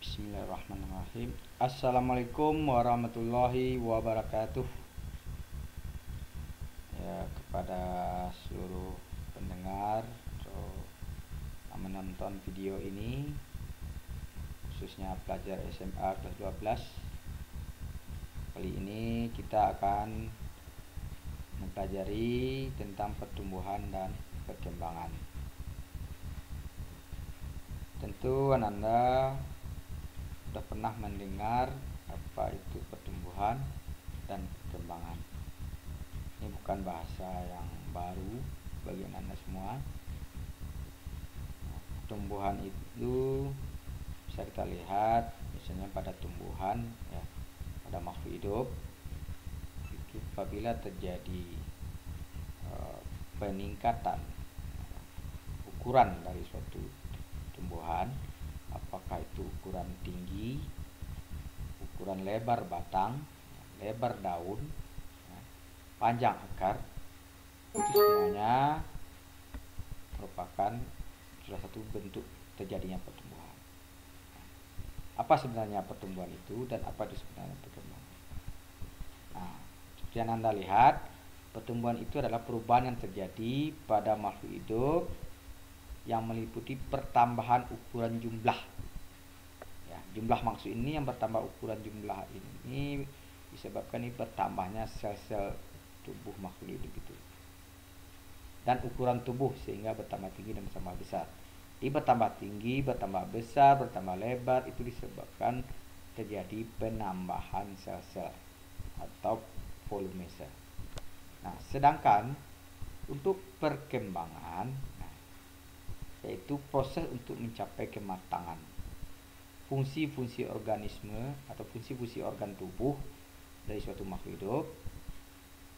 Bismillahirrahmanirrahim. Assalamualaikum warahmatullahi wabarakatuh. Ya, kepada seluruh pendengar atau menonton video ini, khususnya pelajar SMA kelas 12. Kali ini kita akan mempelajari tentang pertumbuhan dan perkembangan. Tentu Anda sudah pernah mendengar apa itu pertumbuhan dan perkembangan. Ini bukan bahasa yang baru bagi Anda semua. Pertumbuhan itu bisa kita lihat misalnya pada tumbuhan, ya, pada makhluk hidup itu apabila terjadi peningkatan ukuran dari suatu tumbuhan, apakah itu ukuran tinggi, ukuran lebar batang, lebar daun, panjang akar, itu semuanya merupakan salah satu bentuk terjadinya pertumbuhan. Apa sebenarnya pertumbuhan itu dan apa itu sebenarnya perkembangan? Nah, seperti yang Anda lihat, pertumbuhan itu adalah perubahan yang terjadi pada makhluk hidup yang meliputi pertambahan ukuran jumlah. Ya, jumlah maksud ini yang bertambah ukuran jumlah ini disebabkan ini bertambahnya sel-sel tubuh makhluk hidup itu. Dan ukuran tubuh sehingga bertambah tinggi dan bertambah besar. Di bertambah tinggi, bertambah besar, bertambah lebar itu disebabkan terjadi penambahan sel-sel atau volume sel. Nah, sedangkan untuk perkembangan, yaitu proses untuk mencapai kematangan fungsi-fungsi organisme atau fungsi-fungsi organ tubuh dari suatu makhluk hidup,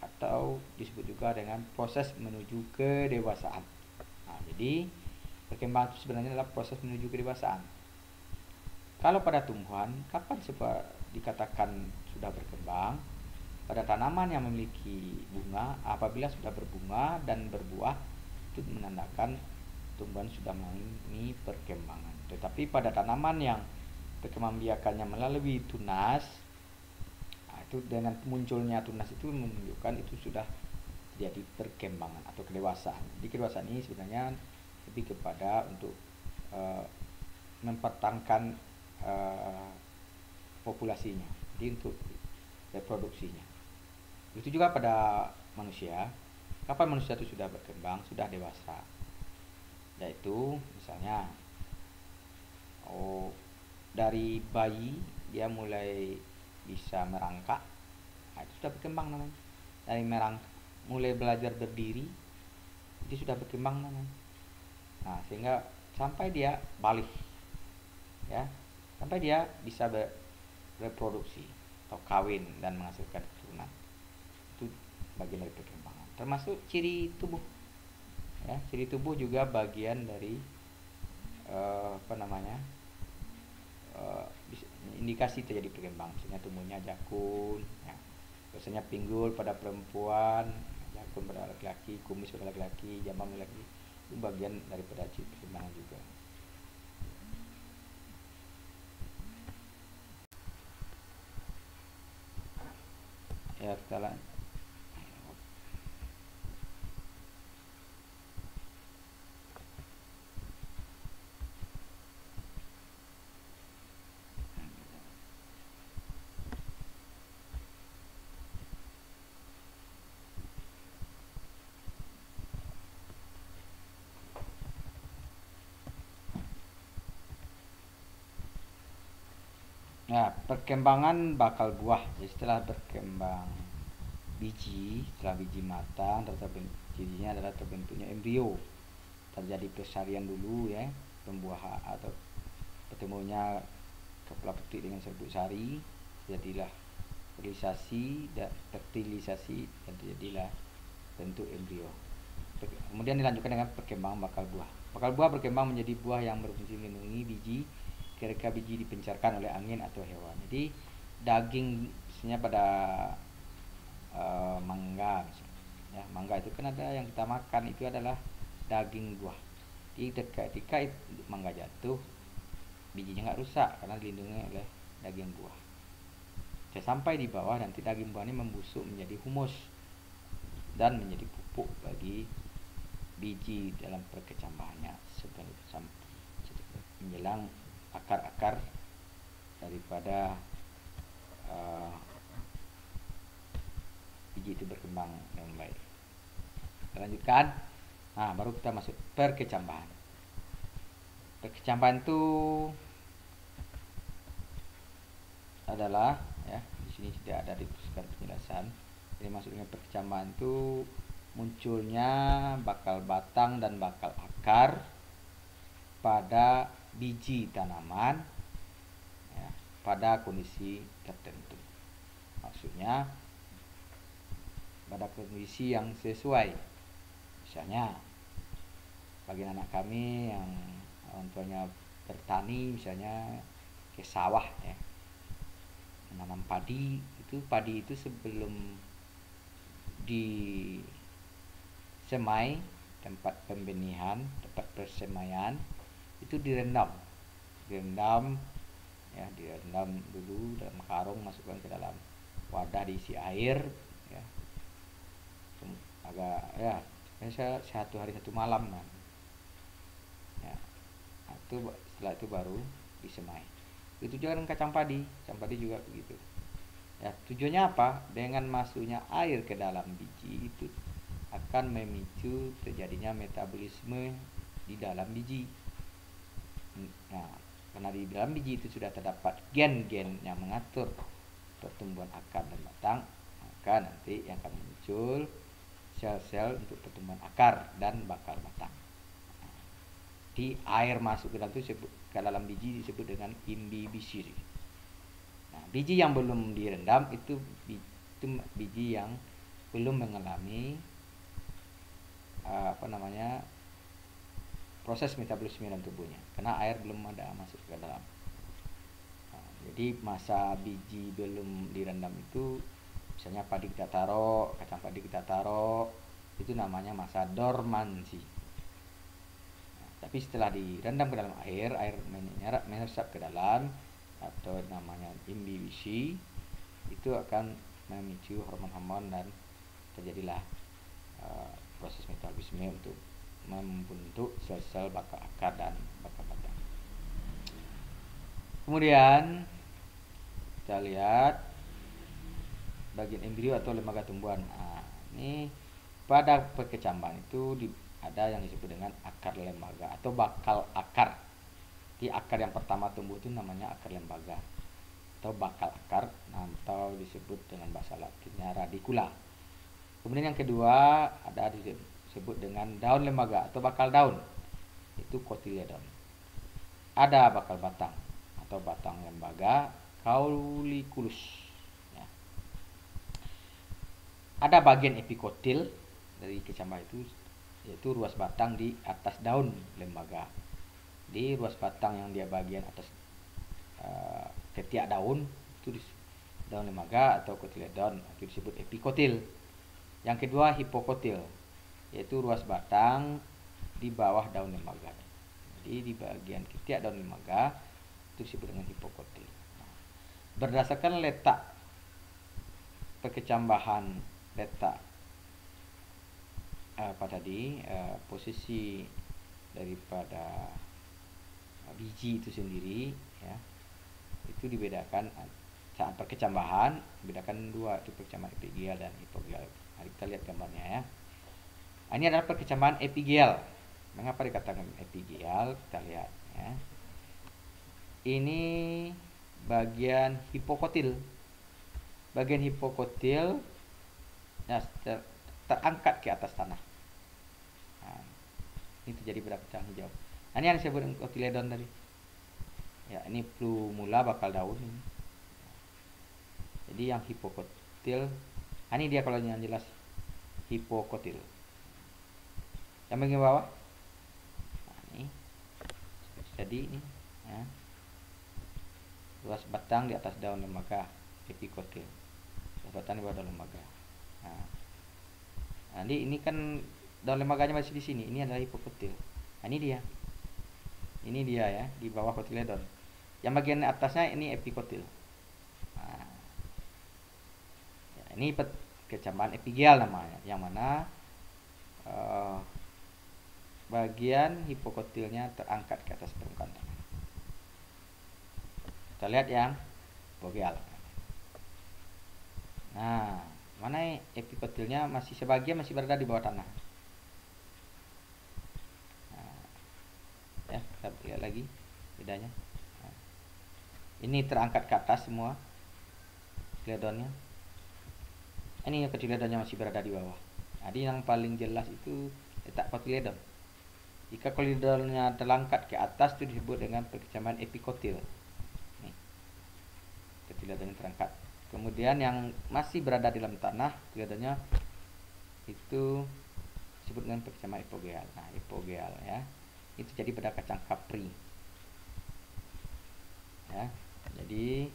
atau disebut juga dengan proses menuju kedewasaan. Nah, jadi perkembangan itu sebenarnya adalah proses menuju kedewasaan. Kalau pada tumbuhan, kapan dikatakan sudah berkembang? Pada tanaman yang memiliki bunga, apabila sudah berbunga dan berbuah, itu menandakan tumbuhan sudah mengalami perkembangan. Tetapi pada tanaman yang perkembangan biakannya melalui tunas, itu dengan munculnya tunas itu menunjukkan itu sudah jadi perkembangan atau kedewasaan. Jadi kedewasaan ini sebenarnya lebih kepada untuk mempertahankan populasinya, jadi untuk reproduksinya. Itu juga pada manusia. Kapan manusia itu sudah berkembang, sudah dewasa? Yaitu misalnya dari bayi dia mulai bisa merangkak, nah, itu sudah berkembang namanya. Dari merangkak mulai belajar berdiri, itu sudah berkembang namanya. Nah, sehingga sampai dia balik, ya, sampai dia bisa bereproduksi atau kawin dan menghasilkan keturunan, itu bagian dari perkembangan. Termasuk ciri tubuh, ya, ciri tubuh juga bagian dari indikasi terjadi perkembangan. Misalnya tumbuhnya jakun, ya. Biasanya pinggul pada perempuan, jakun pada laki-laki, kumis pada laki-laki, jambang pada laki-laki, itu bagian daripada ciri perkembangan juga. Ya, setelah nah, perkembangan bakal buah. Jadi setelah berkembang biji, setelah biji matang, jijinya adalah terbentuknya embrio. Terjadi persarian dulu, ya, pembuahan atau bertemunya kepala petik dengan serbuk sari, jadilah fertilisasi dan terjadilah bentuk embrio. Kemudian dilanjutkan dengan perkembangan bakal buah. Bakal buah berkembang menjadi buah yang berfungsi melindungi biji ketika biji dipencarkan oleh angin atau hewan. Jadi daging misalnya pada mangga, ya, mangga itu kan ada yang kita makan itu adalah daging buah. Jadi ketika mangga jatuh, bijinya nggak rusak karena dilindungi oleh daging buah. Sampai di bawah nanti daging buah ini membusuk menjadi humus dan menjadi pupuk bagi biji dalam perkecambahannya sebelum menjelang akar-akar daripada biji itu berkembang dengan baik. Kita lanjutkan. Nah, baru kita masuk perkecambahan. Perkecambahan itu adalah ya, di sini tidak ada dituliskan penjelasan. Jadi maksudnya perkecambahan itu munculnya bakal batang dan bakal akar pada biji tanaman ya, pada kondisi tertentu. Maksudnya pada kondisi yang sesuai. Misalnya bagi anak kami yang orang tuanya bertani, misalnya ke sawah ya, menanam padi itu sebelum disemai, tempat pembenihan, tempat persemaian itu direndam ya, direndam dulu dalam karung, masukkan ke dalam wadah diisi air ya, agak ya biasa 1 hari 1 malam nah. Ya, itu setelah itu baru disemai. Itu juga dengan kacang padi juga begitu. Ya, tujuannya apa? Dengan masuknya air ke dalam biji itu akan memicu terjadinya metabolisme di dalam biji. Nah, karena di dalam biji itu sudah terdapat gen-gen yang mengatur pertumbuhan akar dan batang, maka nanti yang akan muncul sel-sel untuk pertumbuhan akar dan bakal batang. Di air masuk ke dalam itu ke dalam biji disebut dengan imbibisiri. Nah, biji yang belum direndam itu biji yang belum mengalami proses metabolisme dalam tubuhnya karena air belum ada masuk ke dalam. Nah, jadi masa biji belum direndam itu, misalnya padi kita taruh, kacang padi kita taruh, itu namanya masa dormansi. Nah, tapi setelah direndam ke dalam air meresap ke dalam, atau namanya imbibisi, itu akan memicu hormon-hormon dan terjadilah proses metabolisme untuk membentuk sel-sel bakal akar dan bakal batang. Kemudian kita lihat bagian embrio atau lembaga tumbuhan. Nah, ini pada perkecambahan itu ada yang disebut dengan akar lembaga atau bakal akar. Di akar yang pertama tumbuh itu namanya akar lembaga atau bakal akar, atau disebut dengan bahasa Latinnya radicula. Kemudian yang kedua ada disebut dengan daun lembaga atau bakal daun, itu cotyledon. Ada bakal batang atau batang lembaga, cauliculus ya. Ada bagian epikotil dari kecambah itu, yaitu ruas batang di atas daun lembaga. Di ruas batang yang dia bagian atas ketiak daun itu daun lembaga atau cotyledon, itu disebut epikotil. Yang kedua hipokotil, yaitu ruas batang di bawah daun lembaga. Jadi di bagian ketiak daun lembaga itu disebut dengan hipokotil. Nah, berdasarkan letak perkecambahan, letak posisi daripada biji itu sendiri ya, itu dibedakan saat perkecambahan, dibedakan dua, itu perkecambahan epigial dan hipogial. Mari kita lihat gambarnya ya. Ini adalah perkecambahan epigial. Mengapa dikatakan epigial? Kita lihat ya. Ini bagian hipokotil. Bagian hipokotil ya, terangkat ke atas tanah. Nah, ini terjadi pada pecahan hijau. Nah, ini yang disebut cotyledon tadi. Ya, ini plumula bakal daun ini. Jadi yang hipokotil, ini dia kalau yang jelas hipokotil. Yang bagian bawah, nah, ini jadi ini ya, ruas batang di atas daun lembaga, epikotil. Ruas batang di bawah daun lembaga. Nah, nanti ini kan daun lembaganya masih di sini. Ini adalah hipokotil. Nah, ini dia ya, di bawah cotyledon. Yang bagian atasnya ini epikotil. Nah, ya, ini kecaman epigial namanya, yang mana bagian hipokotilnya terangkat ke atas permukaan tanah. Kita lihat yang hipogeal. Nah, mana epikotilnya masih sebagian masih berada di bawah tanah. Nah, ya, kita lihat lagi bedanya. Nah, ini terangkat ke atas semua kotiledonnya. Ini kotiledonnya masih berada di bawah. Jadi yang paling jelas itu letak kotiledon. Jika kotiledonnya terangkat ke atas itu disebut dengan perkecaman epikotil. Nih, kotiledonnya terangkat. Kemudian yang masih berada di dalam tanah, kotiledonnya itu disebut dengan perkecaman hipogeal. Nah, hipogeal ya, itu jadi pada kacang kapri. Ya, jadi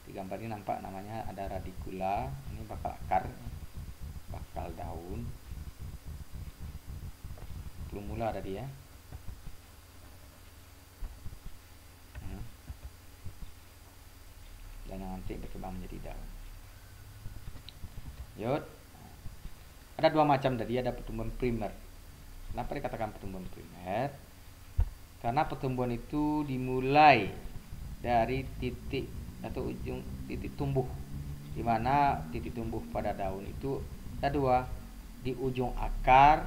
di gambar ini nampak namanya ada radikula, ini bakal akar, bakal daun, plumula ada dia. Dan yang nanti berkembang menjadi daun. Yud, ada dua macam tadi, ada pertumbuhan primer. Kenapa dikatakan pertumbuhan primer? Karena pertumbuhan itu dimulai dari titik atau ujung titik tumbuh, di mana titik tumbuh pada daun itu ada dua, di ujung akar,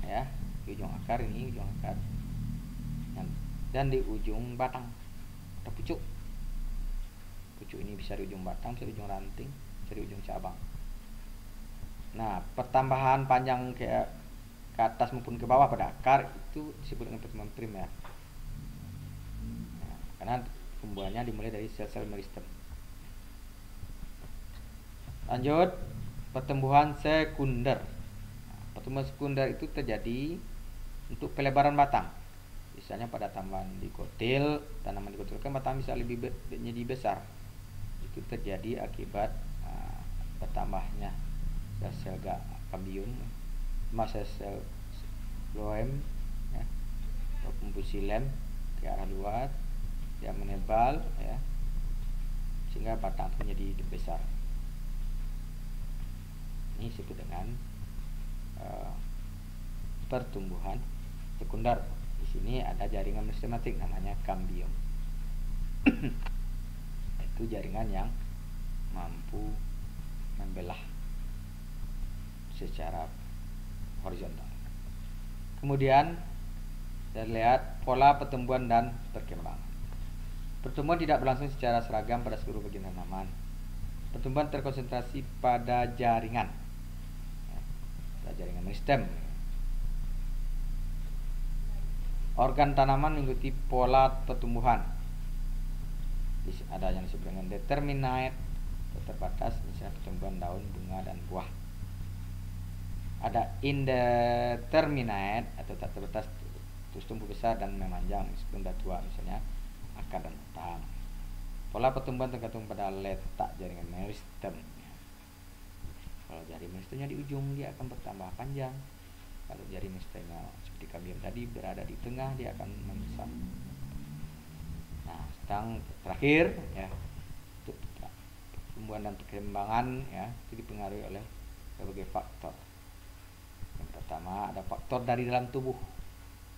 ya, di ujung akar ini ujung akar, dan di ujung batang atau pucuk. Pucuk ini bisa di ujung batang, bisa di ujung ranting, bisa di ujung cabang. Nah, pertambahan panjang ke atas maupun ke bawah pada akar itu disebut dengan pertumbuhan primer. Nah, karena tumbuhannya dimulai dari sel-sel meristem. Lanjut, pertumbuhan sekunder. Nah, pertumbuhan sekunder itu terjadi untuk pelebaran batang. Misalnya pada tanaman dikotil, tanaman dikotil kan batang bisa lebih jadi besar. Itu terjadi akibat bertambahnya sel-sel kambium, sel loem, ya, ataupun silem ke arah luar, dia menebal, ya, sehingga batang menjadi besar. Ini disebut dengan pertumbuhan sekunder. Di sini ada jaringan meristematik namanya kambium. Itu jaringan yang mampu membelah secara horizontal. Kemudian kita lihat pola pertumbuhan dan perkembangan. Pertumbuhan tidak berlangsung secara seragam pada seluruh bagian tanaman. Pertumbuhan terkonsentrasi pada jaringan, pada jaringan meristem. Organ tanaman mengikuti pola pertumbuhan. Ada yang disebut dengan determinate, terbatas, misalnya pertumbuhan daun, bunga, dan buah. Ada indeterminate atau tak terbatas, terus tumbuh besar dan memanjang, sebelum dah tua, misalnya akar dan batang. Pola pertumbuhan tergantung pada letak jaringan meristem. Kalau jaringan meristemnya di ujung, dia akan bertambah panjang. Kalau jaringan meristemnya seperti kambium tadi berada di tengah, dia akan membesar. Nah, sedang terakhir, ya, untuk pertumbuhan dan perkembangan, ya, itu dipengaruhi oleh berbagai faktor. Yang pertama, ada faktor dari dalam tubuh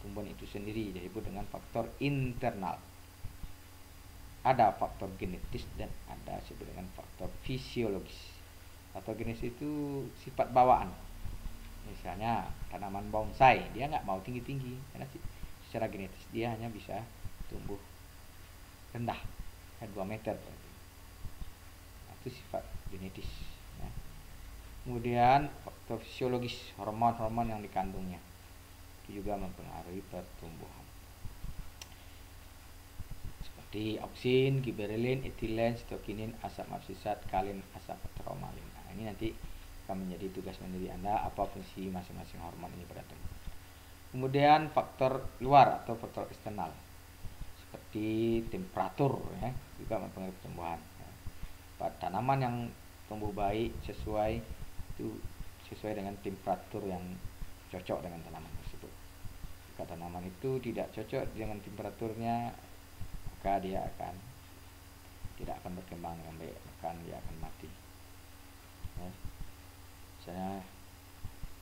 tumbuhan itu sendiri, disebut dengan faktor internal. Ada faktor genetis dan ada disebut dengan faktor fisiologis. Faktor genetis itu sifat bawaan. Misalnya tanaman bonsai, dia nggak mau tinggi-tinggi karena secara genetis dia hanya bisa tumbuh rendah, 2 meter. Itu sifat genetis, ya. Kemudian faktor fisiologis, hormon-hormon yang dikandungnya itu juga mempengaruhi pertumbuhan, seperti auksin, giberelin, etilen, sitokinin, asam absisat, kalin, asam atromalin. Nah, ini nanti akan menjadi tugas menjadi Anda apa fungsi masing-masing hormon ini pada tumbuh. Kemudian faktor luar atau faktor eksternal seperti temperatur, ya, juga mempengaruhi pertumbuhan. Pada tanaman yang tumbuh baik sesuai dengan temperatur yang cocok dengan tanaman tersebut. Jika tanaman itu tidak cocok dengan temperaturnya, maka maka dia akan tidak akan berkembang dengan baik, bahkan dia akan mati. Ya. Misalnya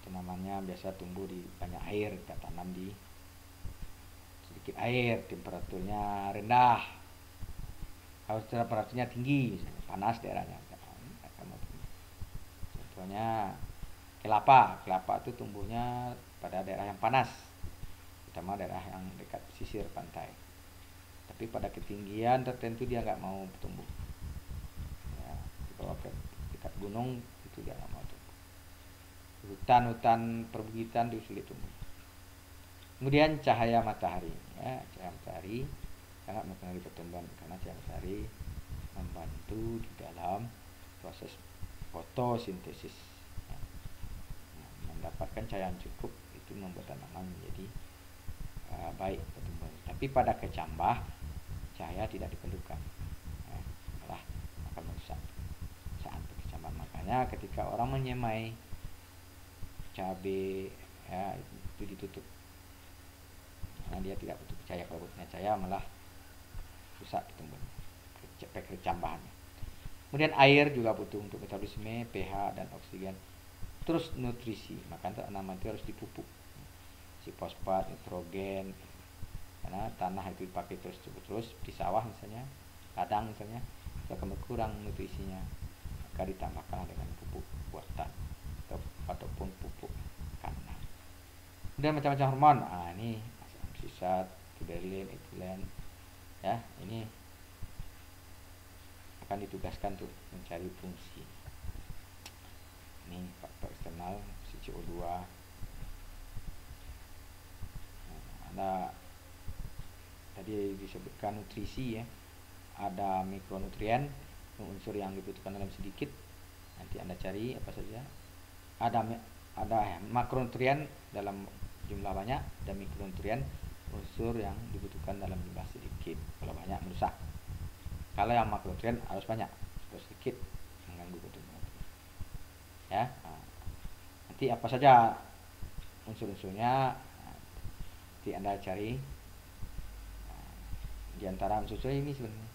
tanamannya biasa tumbuh di banyak air, kita tanam di sedikit air, temperaturnya rendah. Kalau temperaturnya tinggi, misalnya panas daerahnya, akan mati. Contohnya kelapa itu tumbuhnya pada daerah yang panas, terutama daerah yang dekat pesisir pantai. Tapi pada ketinggian tertentu dia nggak mau tumbuh. Ya, di bawah dekat gunung itu dia nggak mau tumbuh. Hutan-hutan perbukitan itu sulit tumbuh. Kemudian cahaya matahari, ya, cahaya matahari sangat mempengaruhi pertumbuhan karena cahaya matahari membantu di dalam proses fotosintesis. Ya. Nah, mendapatkan cahaya yang cukup itu membuat tanaman menjadi baik pertumbuhan. Tapi pada kecambah cahaya tidak diperlukan, ya, malah akan merusak saat berkecambah. Makanya ketika orang menyemai cabai, ya, itu ditutup karena dia tidak butuh cahaya. Kalau butuhnya cahaya malah rusak pertumbuhan, kecambahannya. Kemudian air juga butuh untuk metabolisme, pH dan oksigen. Terus nutrisi, maka tanaman itu harus dipupuk, si fosfat, nitrogen, karena tanah itu dipakai terus di sawah misalnya, ladang misalnya, itu akan berkurang nutrisinya, maka ditambahkan dengan pupuk buatan ataupun pupuk kanan. Kemudian macam-macam hormon, ini sisat, gibberellin, etilen, ya, ini akan ditugaskan tuh mencari fungsi. Ini faktor eksternal, si CO2. Ada tadi disebutkan nutrisi, ya, ada mikronutrien, unsur yang dibutuhkan dalam sedikit, nanti Anda cari apa saja. Ada makronutrien dalam jumlah banyak, dan mikronutrien unsur yang dibutuhkan dalam jumlah sedikit. Kalau banyak merusak, kalau yang makronutrien harus banyak, kalau sedikit mengganggu pertumbuhan. Ya, nanti apa saja unsur-unsurnya nanti Anda cari. Di antara unsur ini sebenarnya,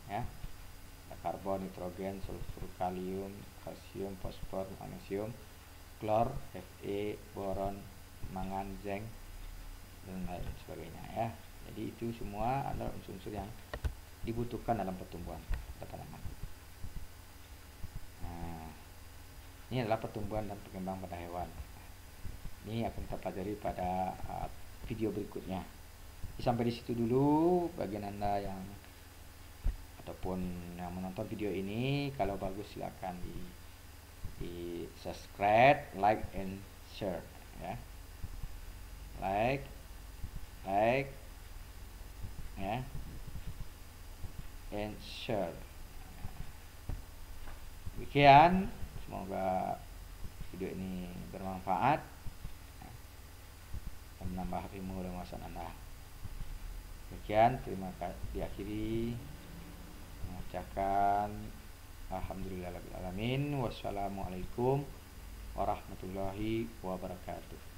ya, ada karbon, nitrogen, sulfur, kalium, kalsium, fosfor, magnesium, klor, Fe, boron, mangan, zinc, dan lain sebagainya, ya. Jadi itu semua adalah unsur-unsur yang dibutuhkan dalam pertumbuhan tanaman. Nah, ini adalah pertumbuhan dan perkembangan pada hewan. Ini akan kita pelajari pada video berikutnya. Sampai di situ dulu bagian Anda yang ataupun yang menonton video ini. Kalau bagus silakan di subscribe, like and share, ya. Like, ya, and share. Demikian, semoga video ini bermanfaat dan menambah ilmu dan wawasan Anda. Demikian, terima kasih. Diakhiri mengucapkan alhamdulillahirabbil alamin. Wassalamualaikum warahmatullahi wabarakatuh.